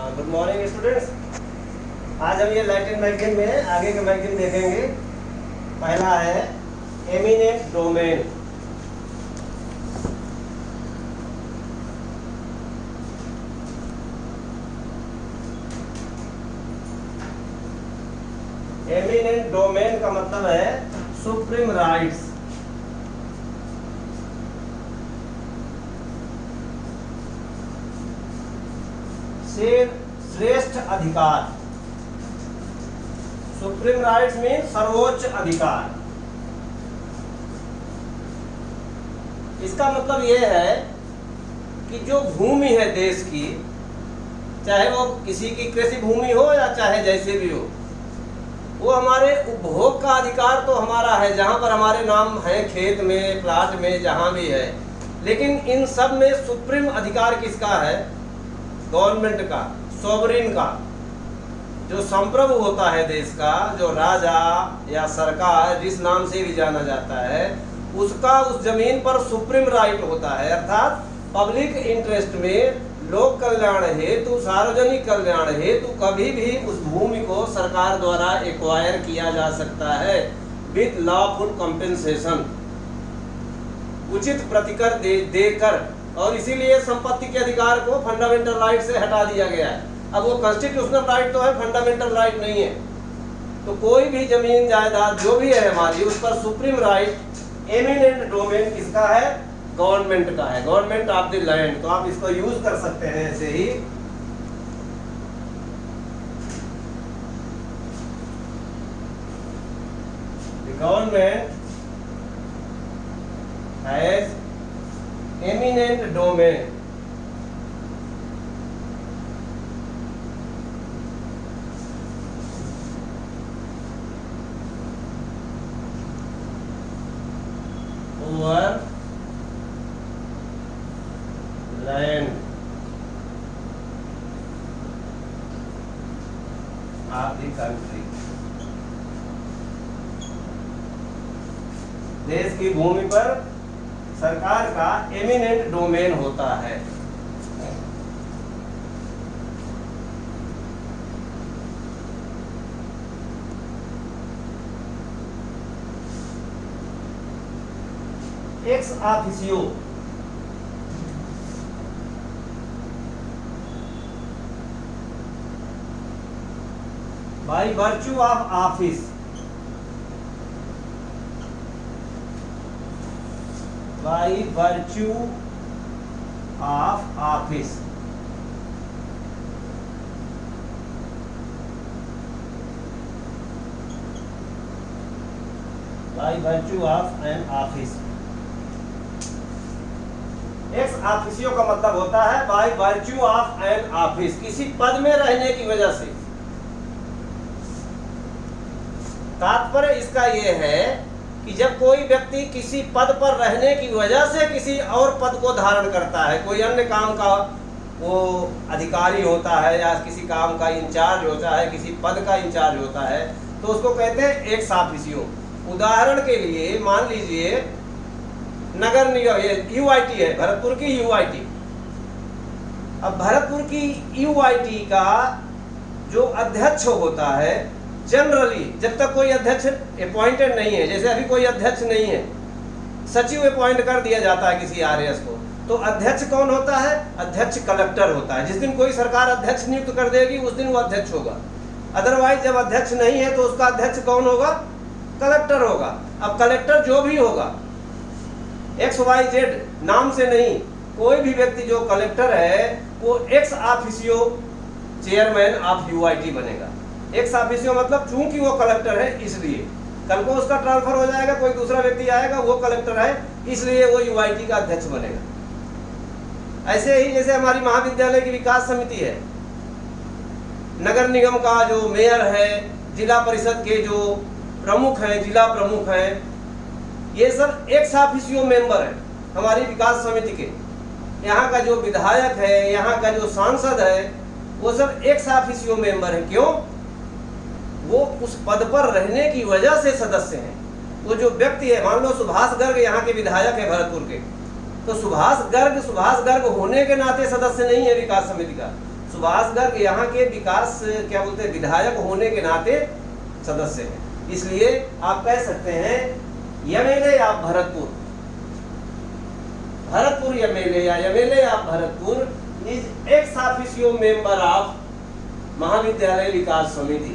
Good morning students. आज हम ये लैटिन मैगजीन में आगे के मैगजीन देखेंगे। पहला है एमिनेंट डोमेन। एमिनेंट डोमेन का मतलब है सुप्रीम राइट्स। श्रेष्ठ अधिकार। सुप्रीम राइट्स मीन सर्वोच्च अधिकार। इसका मतलब यह है कि जो भूमि है देश की, चाहे वो किसी की कृषि भूमि हो या चाहे जैसे भी हो, वो हमारे उपभोग का अधिकार तो हमारा है, जहां पर हमारे नाम है, खेत में, प्लाट में, जहां भी है। लेकिन इन सब में सुप्रीम अधिकार किसका है? गवर्नमेंट का, सोवरिन का। जो संप्रभु होता है देश का, जो राजा या सरकार जिस नाम से भी जाना जाता है, उसका उस जमीन पर सुप्रीम राइट होता है। अर्थात पब्लिक इंटरेस्ट में, लोक कल्याण हेतु, सार्वजनिक कल्याण हेतु कभी भी उस भूमि को सरकार द्वारा एक्वायर किया जा सकता है विद लॉफुल कंपेंसेशन, उचित प्रतिकर देकर। और इसीलिए संपत्ति के अधिकार को फंडामेंटल राइट से हटा दिया गया है। अब वो कॉन्स्टिट्यूशनल राइट तो है, फंडामेंटल राइट नहीं है। तो कोई भी जमीन जायदाद जो भी है हमारी, उस पर सुप्रीम राइट, एमिनेंट डोमेन किसका है? गवर्नमेंट का है, गवर्नमेंट ऑफ द लैंड। तो आप इसको यूज कर सकते हैं ऐसे ही। Government has eminent domain over land of the country. देश की भूमि पर सरकार का एमिनेंट डोमेन होता है। Ex officio by virtue of office, by virtue of office, by virtue of an office। Ex officio का मतलब होता है by virtue of an office, किसी पद में रहने की वजह से। तात्पर्य इसका यह है कि जब कोई व्यक्ति किसी पद पर रहने की वजह से किसी और पद को धारण करता है, कोई अन्य काम का वो अधिकारी होता है या किसी काम का इंचार्ज होता है, किसी पद का इंचार्ज होता है, तो उसको कहते हैं एक्स ऑफिसियो। उदाहरण के लिए मान लीजिए नगर निगम, ये यूआईटी है, भरतपुर की यूआईटी। अब भरतपुर की यूआईटी का जो अध्यक्ष होता है, जनरली जब तक कोई अध्यक्ष अपॉइंटेड नहीं है, जैसे अभी कोई अध्यक्ष नहीं है, सचिव अपॉइंट कर दिया जाता है किसी आरएस को, तो अध्यक्ष कौन होता है? अध्यक्ष कलेक्टर होता है। जिस दिन कोई सरकार अध्यक्ष नियुक्त कर देगी उस दिन वो अध्यक्ष होगा। अदरवाइज जब अध्यक्ष नहीं है तो उसका अध्यक्ष कौन होगा? कलेक्टर होगा। अब कलेक्टर जो भी होगा, XYZ नाम से नहीं, कोई भी व्यक्ति जो कलेक्टर है वो ex officio chairman of UIT बनेगा। एक्स ऑफिसियो मतलब चूंकि वो कलेक्टर है, इसलिए कल को उसका ट्रांसफर हो जाएगा, कोई दूसरा व्यक्ति आएगा, वो कलेक्टर है, इसलिए वो यूआईटी का अध्यक्ष बनेगा। ऐसे ही जैसे हमारी महाविद्यालय की विकास समिति है, नगर निगम का जो मेयर है, जिला परिषद के जो प्रमुख हैं, जिला प्रमुख हैं, ये सब एक्स ऑफिसियो मेंबर है हमारी विकास समिति के। यहाँ का जो विधायक है, यहाँ का जो सांसद है, वो सब एक्स ऑफिसियो मेंबर है। क्यों? वो उस पद पर रहने की वजह से सदस्य हैं। वो जो व्यक्ति है, मान लो सुभाष गर्ग यहाँ के विधायक है भरतपुर के, तो सुभाष गर्ग होने के नाते सदस्य नहीं है विकास समिति का। सुभाष गर्ग यहाँ के विकास क्या बोलते हैं विधायक होने के नाते सदस्य हैं। इसलिए आप कह सकते हैं MLA of Bharatpur, Bharatpur MLA या MLA of Bharatpur is ex officio member of महाविद्यालय विकास समिति।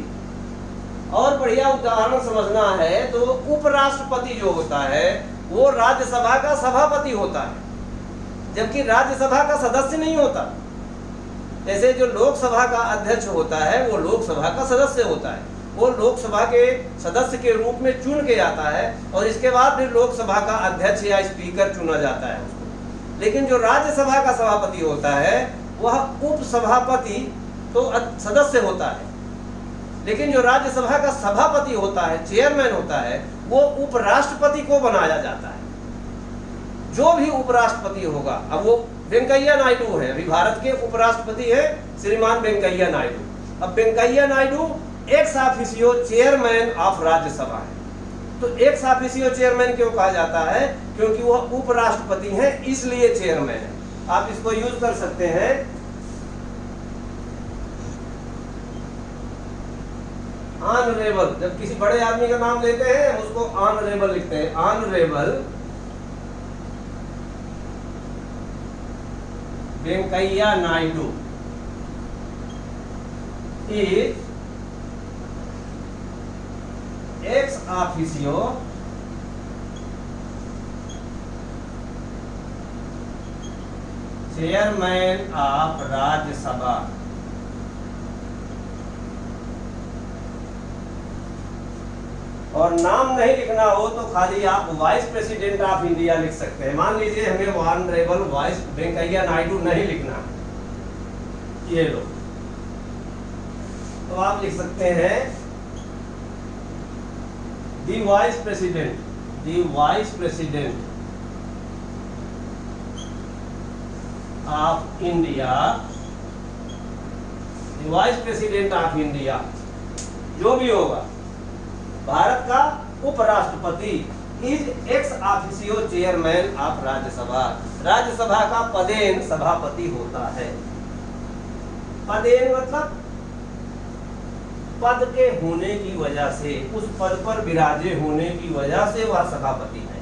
और बढ़िया उदाहरण समझना है तो उपराष्ट्रपति जो होता है वो राज्यसभा का सभापति होता है, जबकि राज्यसभा का सदस्य नहीं होता। जैसे जो लोकसभा का अध्यक्ष होता है वो लोकसभा का सदस्य होता है, वो लोकसभा के सदस्य के रूप में चुन के आता है और इसके बाद फिर लोकसभा का अध्यक्ष या स्पीकर चुना जाता है उसको। लेकिन जो राज्यसभा का सभापति होता है वह उपसभापति तो सदस्य होता है, लेकिन जो राज्यसभा का सभापति होता है, चेयरमैन होता है, वो उपराष्ट्रपति को बनाया जाता है। जो भी उपराष्ट्रपति होगा, अब वो वेंकैया नायडू है, अभी भारत के उपराष्ट्रपति हैं श्रीमान वेंकैया नायडू। अब Venkaiah Naidu ex officio chairman of Rajya Sabha है। तो एक्स ऑफिशियो चेयरमैन क्यों कहा जाता है? क्योंकि वह उपराष्ट्रपति हैं, इसलिए चेयरमैन है। आप इसको यूज कर सकते हैं ऑनरेबल। जब किसी बड़े आदमी का नाम लेते हैं उसको ऑनरेबल लिखते हैं। Honourable Venkaiah Naidu is ex officio chairman of Rajya Sabha. और नाम नहीं लिखना हो तो खाली आप वाइस प्रेसिडेंट ऑफ इंडिया लिख सकते हैं। मान लीजिए हमें ऑनरेबल वाइस वेंकैया नायडू नहीं लिखना है, ये लो, तो आप लिख सकते हैं दी vice president of India, the vice president of India. जो भी होगा, भारत का उपराष्ट्रपति is ex officio chairman of Rajya Sabha. Rajya Sabha का पदेन सभापति होता है। पदेन मतलब पद के होने की वजह से, उस पद पर विराजे होने की वजह से वह सभापति है।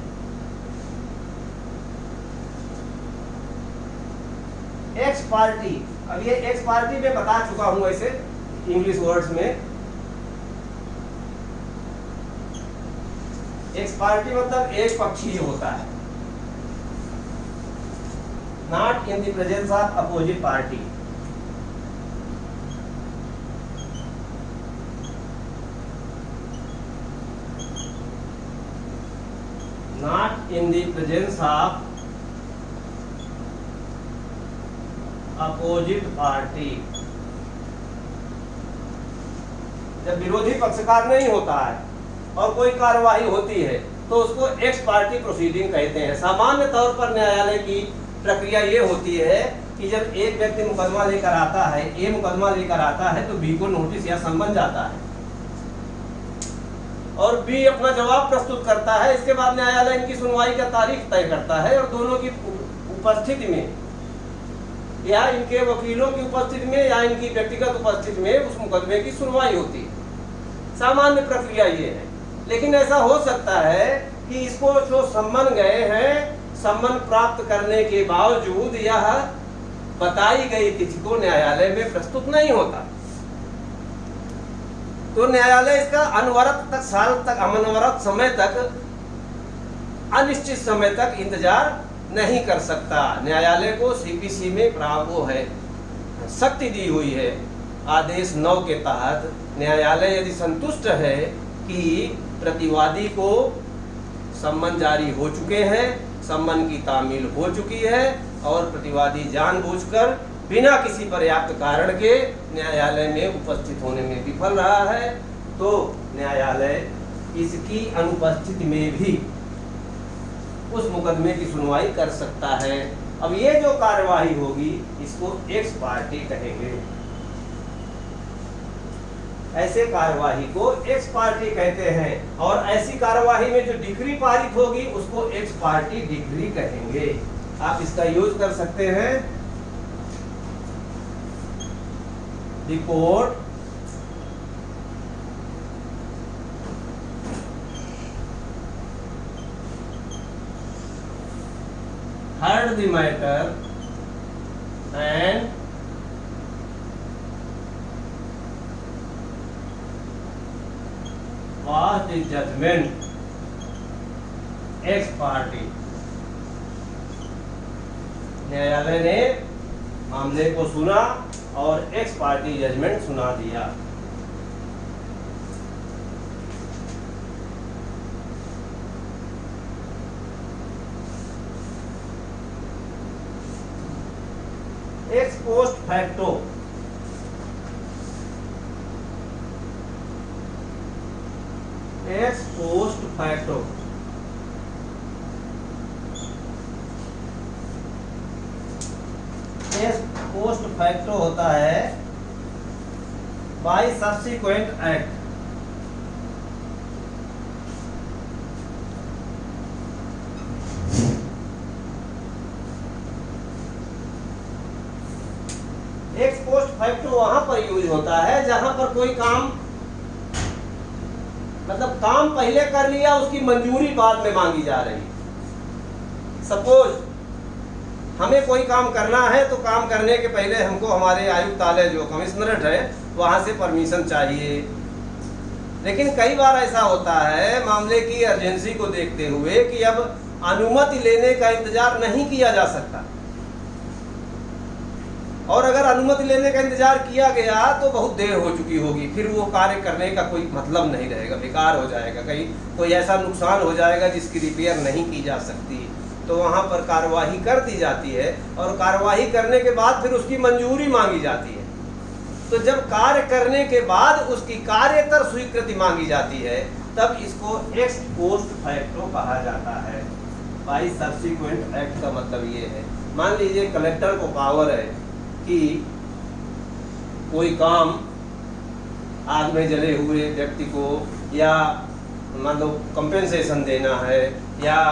एक्स पार्टी, अब ये एक्स पार्टी में बता चुका हूं ऐसे इंग्लिश वर्ड्स में। एक्स पार्टी मतलब एक पक्षीय होता है, not in the presence of opposite party. Not in the presence of opposite party. जब विरोधी पक्षकार नहीं होता है और कोई कार्यवाही होती है तो उसको एक्स पार्टी प्रोसीडिंग कहते हैं। सामान्य तौर पर न्यायालय की प्रक्रिया ये होती है कि जब एक व्यक्ति मुकदमा लेकर आता है, ए मुकदमा लेकर आता है, तो बी को नोटिस या सम्मन जाता है और बी अपना जवाब प्रस्तुत करता है। इसके बाद न्यायालय इनकी सुनवाई का तारीख तय करता है और दोनों की उपस्थिति में या इनके वकीलों की उपस्थिति में या इनकी व्यक्तिगत उपस्थिति में उस मुकदमे की सुनवाई होती है। सामान्य प्रक्रिया ये है। लेकिन ऐसा हो सकता है कि इसको जो सम्मन गए हैं, सम्मन प्राप्त करने के बावजूद यह बताई गई तिथि को न्यायालय में प्रस्तुत नहीं होता, तो न्यायालय इसका अनवरत साल तक, अनवरत समय तक, अनिश्चित समय तक इंतजार नहीं कर सकता। न्यायालय को सीपीसी में प्रावो है, शक्ति दी हुई है। आदेश 9 के तहत न्यायालय यदि संतुष्ट है कि प्रतिवादी को सम्मन जारी हो चुके हैं, सम्मन की तामील हो चुकी है और प्रतिवादी जानबूझकर बिना किसी पर्याप्त कारण के न्यायालय में उपस्थित होने में विफल रहा है, तो न्यायालय इसकी अनुपस्थिति में भी उस मुकदमे की सुनवाई कर सकता है। अब ये जो कार्यवाही होगी इसको एक्स पार्टी कहेंगे। ऐसे कार्यवाही को एक्स पार्टी कहते हैं और ऐसी कार्यवाही में जो डिक्री पारित होगी उसको एक्स पार्टी डिक्री कहेंगे। आप इसका यूज कर सकते हैं the court heard the matter and passed the judgment ex parte। न्यायालय ने मामले को सुना और एक्स पार्टी जजमेंट सुना दिया। Ex post facto ex post facto post facto होता है by subsequent act. Ex post facto वहां पर यूज होता है जहां पर कोई काम, मतलब काम पहले कर लिया, उसकी मंजूरी बाद में मांगी जा रही। सपोज हमें कोई काम करना है तो काम करने के पहले हमको हमारे आयुक्तालय जो कमिश्नरेट है वहां से परमिशन चाहिए। लेकिन कई बार ऐसा होता है मामले की अर्जेंसी को देखते हुए कि अब अनुमति लेने का इंतजार नहीं किया जा सकता, और अगर अनुमति लेने का इंतजार किया गया तो बहुत देर हो चुकी होगी, फिर वो कार्य करने का कोई मतलब नहीं रहेगा, बेकार हो जाएगा, कहीं कोई ऐसा नुकसान हो जाएगा जिसकी रिपेयर नहीं की जा सकती। तो वहाँ पर कार्यवाही कर दी जाती है और कार्यवाही करने के बाद फिर उसकी मंजूरी मांगी जाती है। तो जब कार्य करने के बाद उसकी कार्यतर स्वीकृति मांगी जाती है तब इसको एक्स पोस्ट फैक्टो कहा जाता है। बाय सब्सिक्वेंट एक्ट का मतलब ये है, मान लीजिए कलेक्टर को पावर है कि कोई काम आग में जले हुए व्यक्ति को या मान लो कंपेंसेशन देना है, या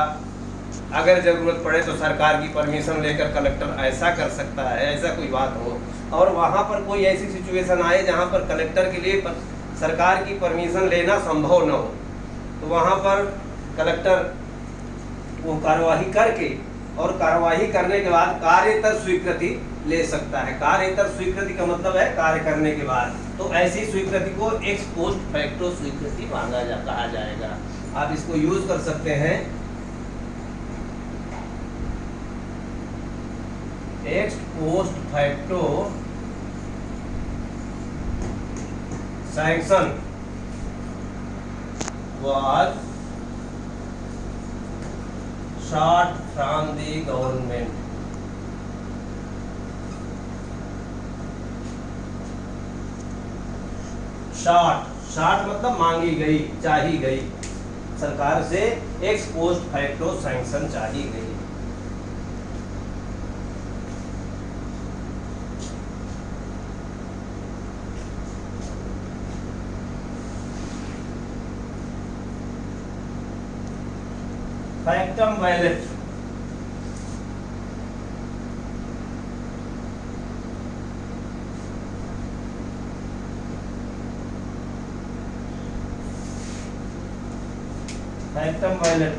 अगर जरूरत पड़े तो सरकार की परमिशन लेकर कलेक्टर ऐसा कर सकता है, ऐसा कोई बात हो, और वहाँ पर कोई ऐसी सिचुएशन आए जहाँ पर कलेक्टर के लिए सरकार की परमिशन लेना संभव न हो, तो वहाँ पर कलेक्टर वो कार्यवाही करके और कार्यवाही करने के बाद कार्यतर स्वीकृति ले सकता है। कार्यतर स्वीकृति का मतलब है कार्य करने के बाद, तो ऐसी स्वीकृति को एक्स पोस्ट फैक्टो स्वीकृति कहा जाएगा। आप इसको यूज कर सकते हैं x post facto sanction was sought from the government। Short मतलब मांगी गई, चाही गई, सरकार से एक्स पोस्ट फैक्टो सैंक्शन चाही गई। Factum valet factum violet,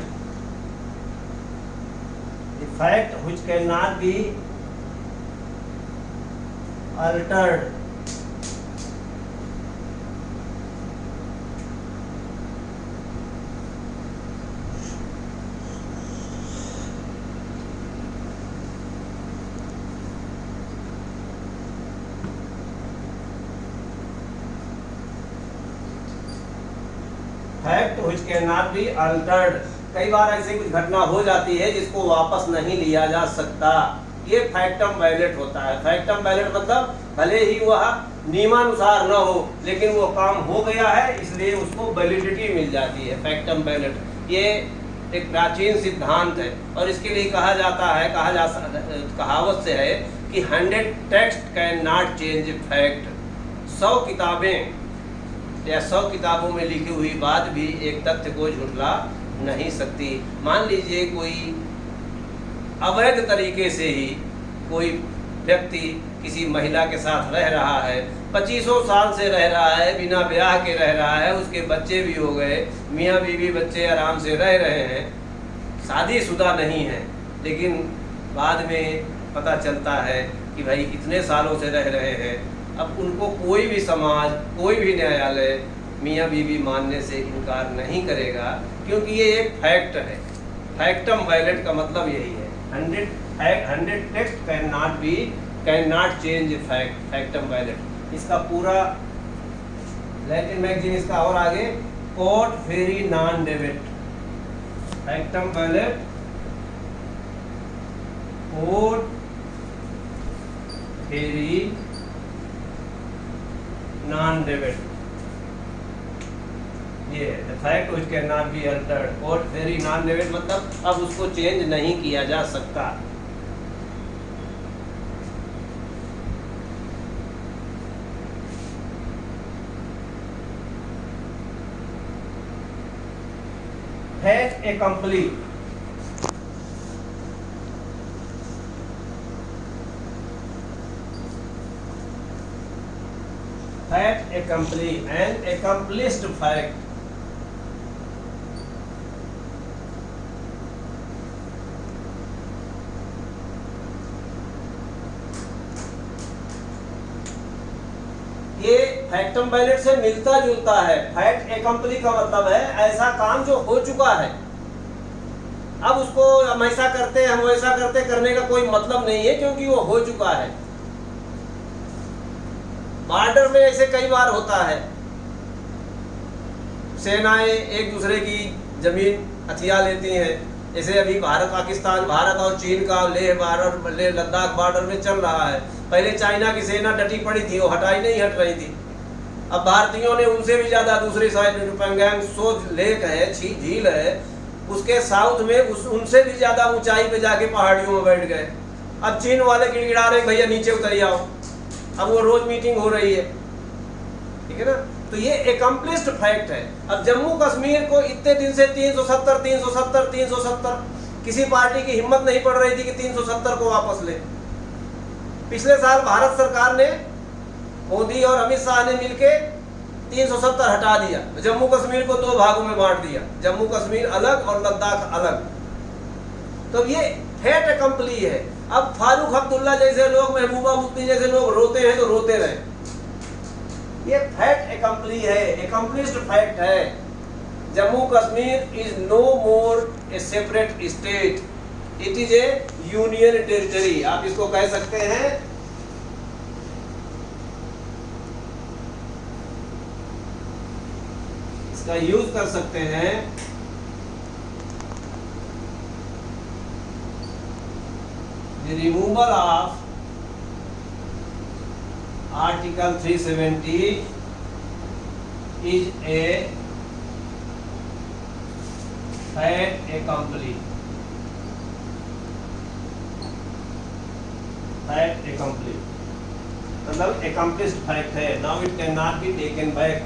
the fact which cannot be altered fact which cannot be altered। कई बार ऐसी कुछ घटना हो जाती है जिसको वापस नहीं लिया जा सकता, ये फैक्टम वैलेट होता है। फैक्टम वैलेट मतलब भले ही वह नियमानुसार न हो लेकिन वो काम हो गया है इसलिए उसको वैलिडिटी मिल जाती है, फैक्टम वैलेट। ये एक प्राचीन सिद्धांत है और इसके लिए कहा जाता है, कहावत से है कि 100 text can not change fact. 100 किताबें या 100 किताबों में लिखी हुई बात भी एक तथ्य को झुठला नहीं सकती। मान लीजिए कोई अवैध तरीके से ही कोई व्यक्ति किसी महिला के साथ रह रहा है, 25 साल से रह रहा है, बिना ब्याह के रह रहा है, उसके बच्चे भी हो गए, मियाँ बीवी बच्चे आराम से रह रहे हैं, शादीशुदा नहीं है, लेकिन बाद में पता चलता है कि भाई इतने सालों से रह रहे हैं, अब उनको कोई भी समाज, कोई भी न्यायालय मियाँ बीवी मानने से इनकार नहीं करेगा, क्योंकि ये एक फैक्ट है। फैक्टम वायलेट का मतलब यही है, 100 text can not change fact, factum valet. इसका पूरा लैटिन मैगजीन इसका और आगे quod fieri non debet, factum valet quod fieri non debet, ये the fact which can not be altered. Quod fieri non debet मतलब अब उसको चेंज नहीं किया जा सकता। Fait accompli, fait accompli and accomplished fact, ये फैक्टम वायलेट से मिलता जुलता है। फैक्ट एकम्पली का मतलब है ऐसा काम जो हो चुका है, अब उसको हम ऐसा करते हम वैसा करते करने का कोई मतलब नहीं है, क्योंकि वो हो चुका है। बॉर्डर में ऐसे कई बार होता है, सेनाएं एक दूसरे की जमीन हथिया लेती हैं, जैसे अभी भारत और चीन का लेह लद्दाख बॉर्डर में चल रहा है। पहले चाइना की सेना डटी पड़ी थी, वो हटाई नहीं हट रही थी। अब भारतीयों ने उनसे भी ज्यादा दूसरी साइड पैंगोंग त्सो लेक है, झील है, उसके साउथ में उनसे भी ज्यादा ऊंचाई पे जाके पहाड़ियों में बैठ गए। अब चीन वाले गिड़गिड़ा रहे भैया नीचे उतर आओ, अब वो रोज मीटिंग हो रही है, ठीक है ना। तो ये एकम्प्लिस्ड फैक्ट है। अब जम्मू कश्मीर को इतने दिन से 370 किसी पार्टी की हिम्मत नहीं पड़ रही थी कि 370 को वापस ले। पिछले साल भारत सरकार ने, मोदी और अमित शाह ने मिलके 370 हटा दिया, जम्मू कश्मीर को 2 भागों में बांट दिया, जम्मू कश्मीर अलग और लद्दाख अलग। तो ये फैट एकम्पली है। अब फारूक अब्दुल्ला जैसे लोग, महबूबा मुफ्ती जैसे लोग रोते हैं तो रोते रहे, ये फैक्ट एकम्पली है, एकम्प्लिश्ड फैक्ट है। Jammu Kashmir is no more a separate state, it is a union territory. आप इसको कह सकते हैं इसका यूज कर सकते हैं the removal of Article 370 is a fait accompli, fait accompli मतलब accomplished fact है। Now it cannot be taken back।